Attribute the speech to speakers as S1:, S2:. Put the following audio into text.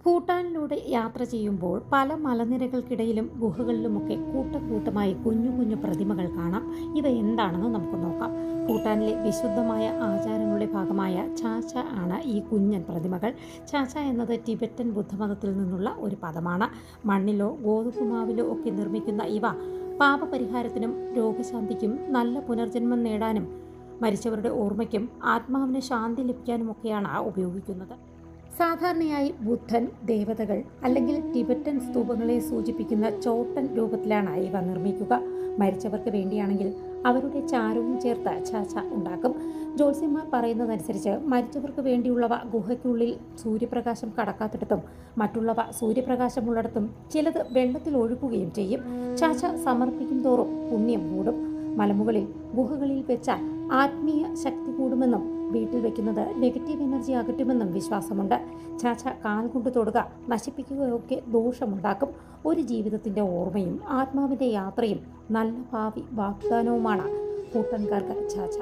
S1: ഭൂട്ടാനിലൂടെ യാത്ര ചെയ്യുമ്പോൾ പല മലനിരകൾക്കിടയിലും ഗുഹകളിലുമൊക്കെ കൂട്ടം കൂട്ടമായി കുഞ്ഞു കുഞ്ഞു പ്രതിമകൾ കാണാം. ഇവ എന്താണെന്ന് നമുക്ക് നോക്കാം. ഭൂട്ടാനിലെ വിശുദ്ധമായ ആചാരങ്ങളുടെ ഭാഗമായ ചാച്ച ആണ് ഈ കുഞ്ഞൻ പ്രതിമകൾ. ചാച്ച എന്നത് ടിബറ്റൻ ബുദ്ധമതത്തിൽ നിന്നുള്ള ഒരു പദമാണ്. മണ്ണിലോ ഗോതമ്പുമാവിലോ ഒക്കെ നിർമ്മിക്കുന്ന ഇവ പാപപരിഹാരത്തിനും രോഗശാന്തിക്കും നല്ല പുനർജന്മം നേടാനും മരിച്ചവരുടെ ഓർമ്മയ്ക്കും ആത്മാവിന് ശാന്തി ലഭിക്കാനുമൊക്കെയാണ് ഉപയോഗിക്കുന്നത്. സാധാരണയായി ബുദ്ധൻ, ദേവതകൾ അല്ലെങ്കിൽ ടിബറ്റൻ സ്തൂപങ്ങളെ സൂചിപ്പിക്കുന്ന ചോട്ടൻ രൂപത്തിലാണ് ഇവ നിർമ്മിക്കുക. മരിച്ചവർക്ക് വേണ്ടിയാണെങ്കിൽ അവരുടെ ചാരവും ചേർത്ത് ചാച്ച ഉണ്ടാക്കും. ജ്യോത്സ്യന്മാർ പറയുന്നതനുസരിച്ച് മരിച്ചവർക്ക് വേണ്ടിയുള്ളവ ഗുഹയ്ക്കുള്ളിൽ സൂര്യപ്രകാശം കടക്കാത്തിടത്തും മറ്റുള്ളവ സൂര്യപ്രകാശമുള്ളിടത്തും ചിലത് വെള്ളത്തിൽ ഒഴുകുകയും ചെയ്യും. ചാച്ച സമർപ്പിക്കും തോറും പുണ്യം കൂടും. മലമുകളിൽ ഗുഹകളിൽ വെച്ചാൽ ആത്മീയ ശക്തി കൂടുമെന്നും വീട്ടിൽ വെക്കുന്നത് നെഗറ്റീവ് എനർജി അകറ്റുമെന്നും വിശ്വാസമുണ്ട്. ചാച്ച കാൽ കൊണ്ട് തൊടുക നശിപ്പിക്കുകയൊക്കെ ദോഷമുണ്ടാക്കും. ഒരു ജീവിതത്തിൻ്റെ ഓർമ്മയും ആത്മാവിൻ്റെ യാത്രയും നല്ല ഭാവി വാഗ്ദാനവുമാണ് ഭൂട്ടാൻകാർക്ക് ചാച്ച.